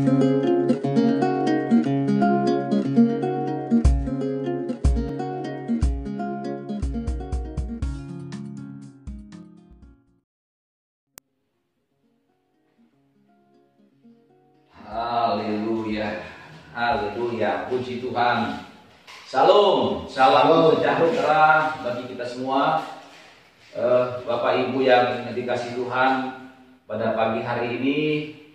Haleluya, haleluya, puji Tuhan. Salam, salam sejahtera bagi kita semua. Bapak Ibu yang dikasih Tuhan, pada pagi hari ini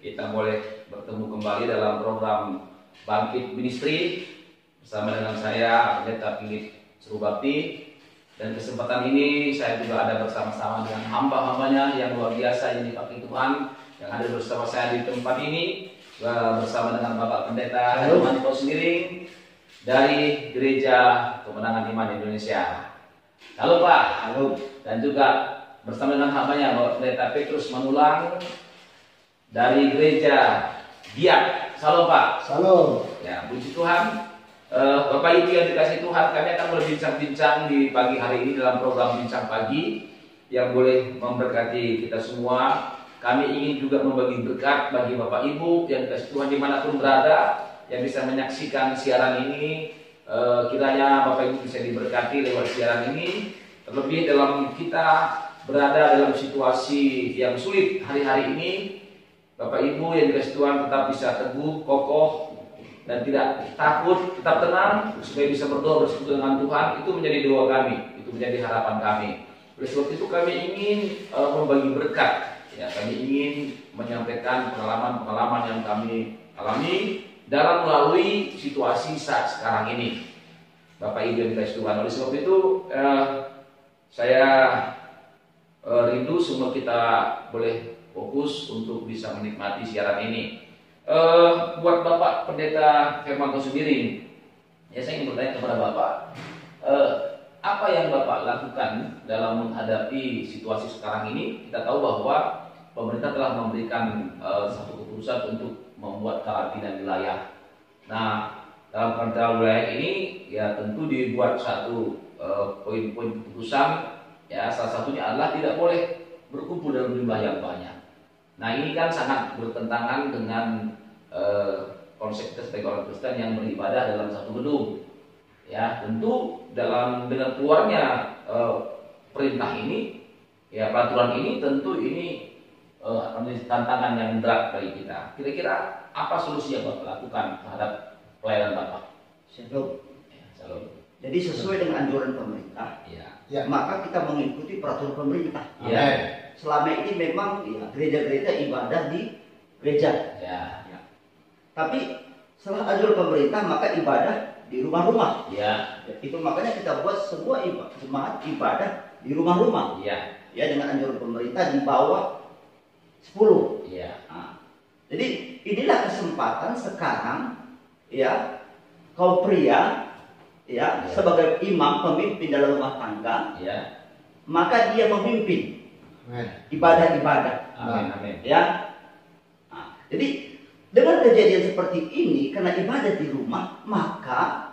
kita boleh bertemu kembali dalam program Bangkit Ministry bersama dengan saya, Pendeta Philip Serubakti. Dan kesempatan ini saya juga ada bersama-sama dengan hamba-hambanya yang luar biasa yang dipakai Tuhan, yang ada bersama saya di tempat ini, bersama dengan Bapak Pendeta Hermanto Sembiring dari Gereja Kemenangan Iman Indonesia. Halo Pak. Halo. Dan juga bersama dengan hambanya Bapak Pendeta Petrus Manulang dari Gereja Giat. Halo Pak. Halo. Ya, puji Tuhan. Bapak Ibu yang dikasih Tuhan, kami akan berbincang-bincang di pagi hari ini dalam program Bincang Pagi yang boleh memberkati kita semua. Kami ingin juga membagi berkat bagi Bapak Ibu yang dikasih Tuhan dimanapun berada, yang bisa menyaksikan siaran ini. Kiranya Bapak Ibu bisa diberkati lewat siaran ini. Terlebih dalam kita berada dalam situasi yang sulit hari-hari ini, Bapak Ibu yang dikasih Tuhan tetap bisa teguh, kokoh, dan tidak takut, tetap tenang, supaya bisa berdoa bersekutu dengan Tuhan. Itu menjadi doa kami, itu menjadi harapan kami. Oleh sebab itu kami ingin membagi berkat. Ya, kami ingin menyampaikan pengalaman-pengalaman yang kami alami dalam melalui situasi saat sekarang ini. Bapak Ibu yang dikasih Tuhan, oleh sebab itu saya rindu semua kita boleh fokus untuk bisa menikmati siaran ini. Buat Bapak Pendeta Hermanto Sembiring, ya saya ingin bertanya kepada Bapak, apa yang Bapak lakukan dalam menghadapi situasi sekarang ini? Kita tahu bahwa pemerintah telah memberikan satu keputusan untuk membuat karantina wilayah. Nah, dalam karantina wilayah ini ya tentu dibuat satu poin-poin keputusan. Ya, salah satunya adalah tidak boleh berkumpul dalam jumlah yang banyak. Nah, ini kan sangat bertentangan dengan konsep kita sebagai orang Kristen yang beribadah dalam satu gedung. Ya, tentu dengan keluarnya perintah ini, ya peraturan ini, tentu ini menjadi tantangan yang berat bagi kita. Kira-kira apa solusi yang Bapak lakukan terhadap pelayanan Bapak? Shalom. Ya, shalom. Jadi sesuai dengan anjuran pemerintah, ya, maka kita mengikuti peraturan pemerintah. Ya. Selama ini memang ya, gereja-gereja ibadah di gereja. Ya. Tapi setelah anjuran pemerintah, maka ibadah di rumah-rumah. Ya. Itu makanya kita buat semua jemaat ibadah di rumah-rumah. Ya. Ya, dengan anjuran pemerintah di bawah 10. Ya. Nah, jadi inilah kesempatan sekarang ya, kaum pria ya, sebagai imam pemimpin dalam rumah tangga, Ya. maka dia memimpin Amen. ibadah-ibadah. Amin. Amin. Ya. Nah, jadi dengan kejadian seperti ini, karena ibadah di rumah, maka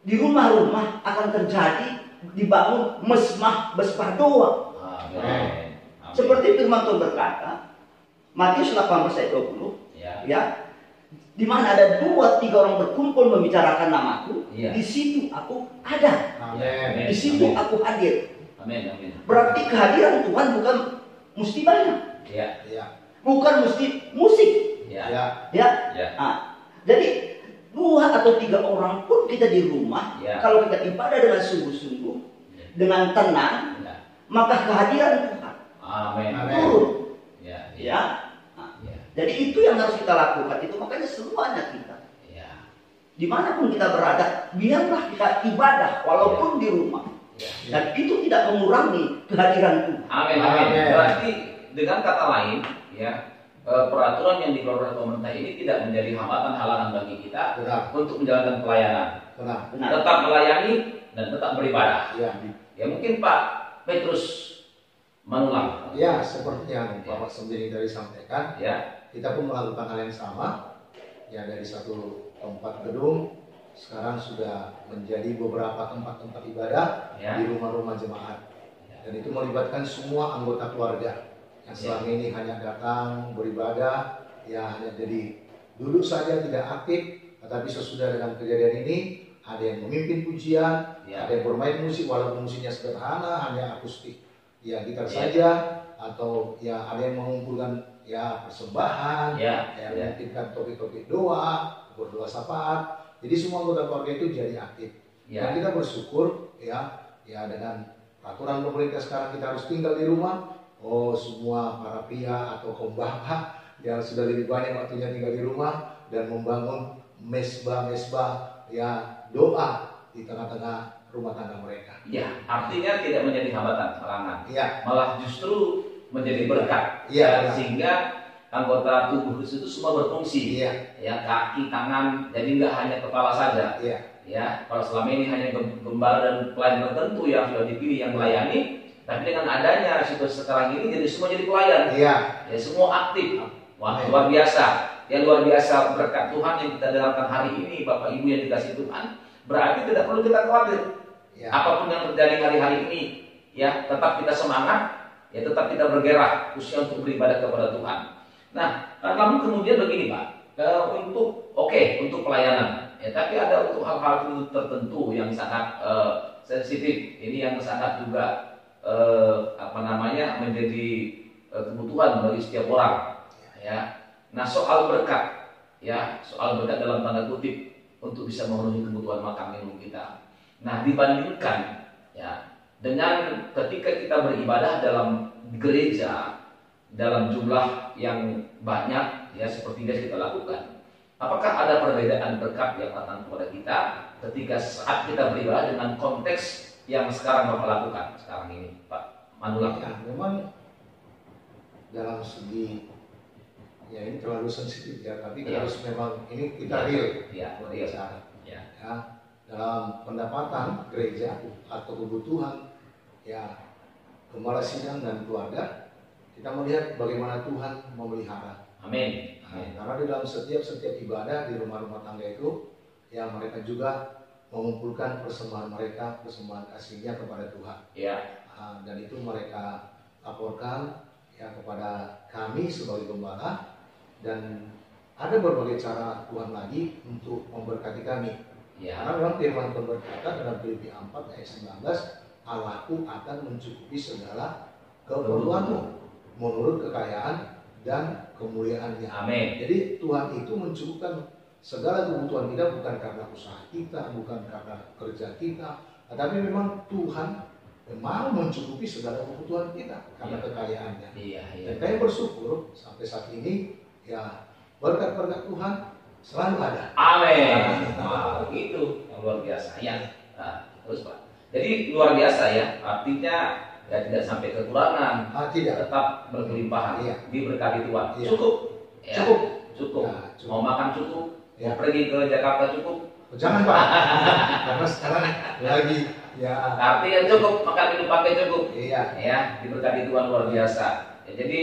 di rumah-rumah akan terjadi dibangun mesmah besmah doa. Amin. Seperti firman Tuhan berkata, Matius 18 ayat 20, ya, di mana ada 2-3 orang berkumpul membicarakan namaku, di situ aku ada. Amin. Di situ aku hadir. Amin. Amin. Berarti kehadiran Tuhan bukan mesti banyak, Ya. bukan mesti musik. Ya. Ya. Ya. Nah, jadi 2 atau 3 orang pun kita di rumah, kalau kita ibadah dengan sungguh-sungguh, dengan tenang, maka kehadiran Tuhan Amin. turun. Ya. Ya. Nah, jadi itu yang harus kita lakukan. Itu makanya semuanya kita, dimanapun kita berada, biarlah kita ibadah walaupun di rumah. Dan itu tidak mengurangi kehadiran Tuhan. Amin. Amin. Berarti dengan kata lain, ya, peraturan yang dikeluarkan pemerintah ini tidak menjadi hambatan halangan bagi kita untuk menjalankan pelayanan. Benar. Tetap melayani dan tetap beribadah. Ya. Mungkin Pak Petrus Manulang. Ya, seperti yang Bapak Sembiring tadi sampaikan, kita pun melakukan hal yang sama. Ya, dari satu tempat gedung sekarang sudah menjadi beberapa tempat-tempat ibadah di rumah-rumah jemaat. Dan itu melibatkan semua anggota keluarga yang selama ini hanya datang beribadah, ya hanya jadi duduk saja tidak aktif, tetapi sesudah dengan kejadian ini ada yang memimpin pujian, ada yang bermain musik walaupun musiknya sederhana, hanya akustik, ya gitar saja, atau ya ada yang mengumpulkan ya persembahan, mengirimkan topik-topik doa, berdoa syafaat. Jadi semua anggota keluarga itu jadi aktif. Dan kita bersyukur ya dengan peraturan pemerintah sekarang kita harus tinggal di rumah. Oh, semua para pria atau kaum bapak yang sudah lebih banyak waktunya tinggal di rumah dan membangun mesbah ya doa di tengah-tengah rumah tangga mereka. Ya, artinya tidak menjadi hambatan, halangan. Ya. Malah justru menjadi berkat. Ya. Sehingga anggota tubuh Kristus itu semua berfungsi. Ya. Ya, kaki, tangan, jadi nggak hanya kepala saja. Ya. Ya, kalau selama ini hanya gembala dan pelayan tertentu yang sudah dipilih yang melayani, tapi dengan adanya situasi sekarang ini jadi semua jadi pelayan. Iya. Ya, semua aktif. Wah, luar biasa. Ya, luar biasa berkat Tuhan yang kita dapatkan hari ini, Bapak Ibu yang dikasih Tuhan. Berarti tidak perlu kita khawatir. Ya. Apapun yang terjadi hari-hari ini, ya tetap kita semangat, ya tetap kita bergerak khususnya untuk beribadah kepada Tuhan. Nah, namun kemudian begini Pak, untuk pelayanan, ya tapi ada untuk hal-hal tertentu yang sangat sensitif, ini yang sangat juga menjadi kebutuhan bagi setiap orang, ya. Nah, soal berkat dalam tanda kutip untuk bisa memenuhi kebutuhan makan minum kita. Nah, dibandingkan ya dengan ketika kita beribadah dalam gereja dalam jumlah yang banyak ya seperti yang kita lakukan, apakah ada perbedaan berkat yang datang kepada kita ketika saat kita beribadah dengan konteks yang sekarang Bapak lakukan sekarang ini, Pak Manulak? Ya, memang dalam segi ya ini terlalu sensitif ya, tapi harus memang ini kita real berbicara. Ya, dalam pendapatan gereja atau kebutuhan ya gembala sidang dan keluarga, kita melihat bagaimana Tuhan memelihara. Amin. Karena di dalam setiap ibadah di rumah-rumah tangga itu, ya mereka juga mengumpulkan persembahan mereka, persembahan kasihnya kepada Tuhan. Ya. Dan itu mereka laporkan ya kepada kami sebagai gembala, dan ada berbagai cara Tuhan lagi untuk memberkati kami. Ya. Karena memang firman Tuhan berkata dalam Filipi 4 ayat 19, Allahku akan mencukupi segala keperluanmu menurut kekayaan dan kemuliaannya. Amin. Jadi Tuhan itu mencukupkan segala kebutuhan kita bukan karena usaha kita, bukan karena kerja kita, tetapi memang Tuhan memang mencukupi segala kebutuhan kita karena kekayaannya. Dan kami bersyukur sampai saat ini ya berkat-berkat Tuhan selalu ada. Amin. Itu yang luar biasa ya. Terus Pak. Jadi luar biasa ya. Artinya ya tidak sampai kekurangan. Tidak. Tetap berkelimpahan. Diberkati Tuhan. Iya. Cukup. Ya, cukup. Ya, cukup. Mau makan cukup. Ya. Mau pergi ke Jakarta cukup. Jangan Pak. Karena sekarang lagi ya. Artinya cukup, makan minum pakai cukup. Iya. Ya, diberkati Tuhan luar biasa. Ya, jadi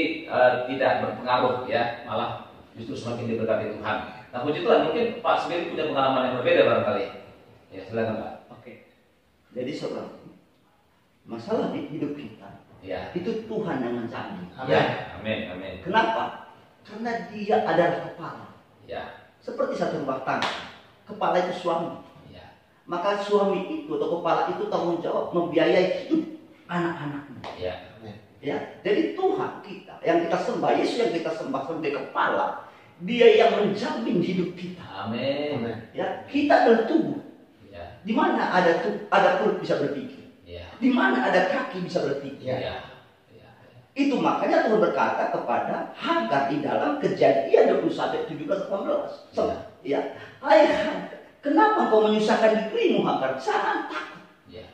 tidak berpengaruh ya, malah justru semakin diberkati Tuhan. Nah, puji Tuhan, mungkin Pak sendiri punya pengalaman yang berbeda barangkali. Ya, silakan Pak. Oke. Jadi saudara, masalah di hidup kita, ya, itu Tuhan yang menjamin. Ya, amin, amin. Kenapa? Karena Dia adalah kepala. Ya. Seperti satu rumah tangga, kepala itu suami. Ya. Maka suami itu atau kepala itu tanggung jawab membiayai hidup anak-anaknya. Ya. Ya, jadi Tuhan kita yang kita sembah, Yesus yang kita sembah sebagai kepala, Dia yang menjamin hidup kita. Amin. Ya, kita adalah tubuh. Ya. Di mana ada perut bisa berpikir. Ya. Di mana ada kaki bisa berpikir. Ya. Itu makanya Tuhan berkata kepada Hagar di dalam Kejadian 21 17-18. Ya. Hai Hagar, kenapa kau menyusahkan dirimu Hagar? Jangan takut. Ya.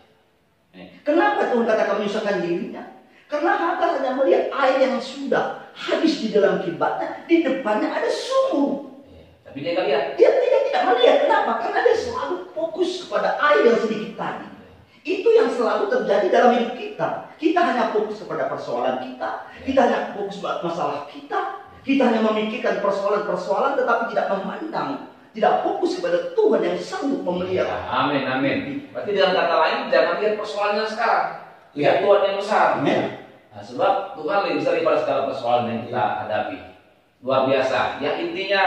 Kenapa Tuhan katakan menyusahkan dirinya? Karena Hagar hanya melihat air yang sudah habis di dalam kibatnya, di depannya ada sumur. Ya. Tapi dia nggak lihat. Dia tidak melihat. Kenapa? Karena dia selalu fokus kepada air yang sedikit tadi. Itu yang selalu terjadi dalam hidup kita. Kita hanya fokus kepada persoalan kita. Kita hanya fokus pada masalah kita. Kita hanya memikirkan persoalan-persoalan tetapi tidak memandang, tidak fokus kepada Tuhan yang sanggup memelihara. Amin, amin. Berarti dalam kata lain jangan lihat persoalannya sekarang. Lihat Tuhan yang besar. Nah, sebab Tuhan lebih besar daripada segala persoalan yang kita hadapi. Luar biasa. Ya intinya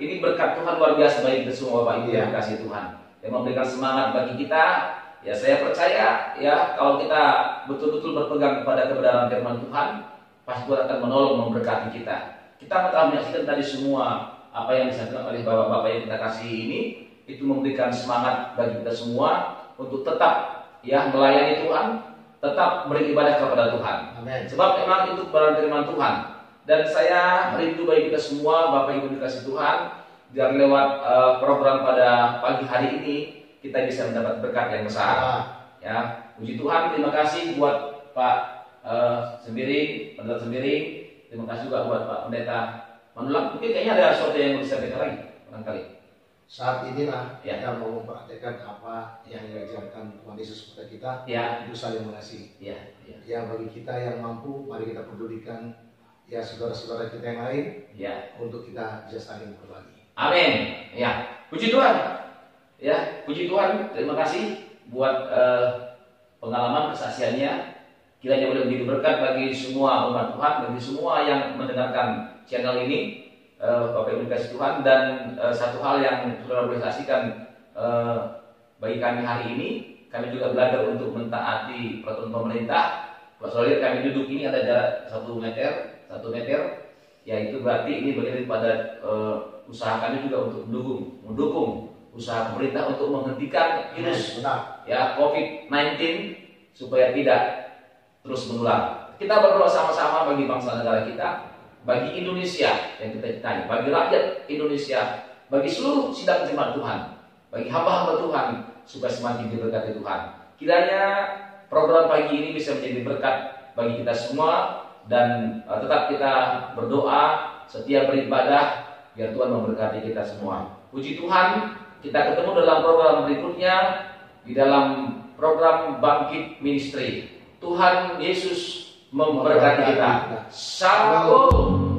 ini berkat Tuhan luar biasa bagi kita semua Bapak Ibu yang kasih Tuhan, yang memberikan semangat bagi kita. Ya, saya percaya ya kalau kita betul-betul berpegang kepada kebenaran firman Tuhan, pasti Tuhan akan menolong memberkati kita. Kita telah menyaksikan tadi semua apa yang disampaikan oleh bapak-bapak yang kita kasih ini, itu memberikan semangat bagi kita semua untuk tetap ya melayani Tuhan, tetap beribadah kepada Tuhan. Amen. Sebab memang itu kebenaran firman Tuhan. Dan saya rindu bagi kita semua Bapak Ibu dikasih Tuhan, biar lewat program pada pagi hari ini kita bisa mendapat berkat yang besar. Ya, puji Tuhan. Terima kasih buat Pak Sembiring, Pendeta Sembiring. Terima kasih juga buat Pak Pendeta Manulang. Mungkin kayaknya ada sesuatu yang mau disampaikan lagi, barangkali. Saat inilah kita mau mempraktekkan apa yang diajarkan Tuhan Yesus kepada kita, itu saling mengasihi. Yang bagi kita yang mampu, mari kita pedulikan ya saudara-saudara kita yang lain, untuk kita bisa saling berbagi. Amin. Ya, puji Tuhan. Ya, puji Tuhan. Terima kasih buat pengalaman kesaksiannya. Kiranya boleh menjadi berkat bagi semua umat Tuhan, bagi semua yang mendengarkan channel ini. Bapak Ibu dikasih Tuhan, dan satu hal yang saudara boleh saksikan bagi kami hari ini, kami juga belajar untuk mentaati peraturan pemerintah. Kalau saudara lihat kami duduk ini ada jarak 1 meter, ya itu berarti ini bagian daripada usaha kami juga untuk mendukung usaha pemerintah untuk menghentikan virus ya COVID-19 supaya tidak terus menular. Kita berdoa sama-sama bagi bangsa negara kita, bagi Indonesia yang kita cintai, bagi rakyat Indonesia, bagi seluruh sidang jemaat Tuhan, bagi hamba-hamba Tuhan, supaya semakin diberkati Tuhan. Kiranya program pagi ini bisa menjadi berkat bagi kita semua, dan tetap kita berdoa, setia beribadah, biar Tuhan memberkati kita semua. Puji Tuhan, kita ketemu dalam program berikutnya, di dalam program Bangkit Ministry. Tuhan Yesus memberkati kita. Shalom.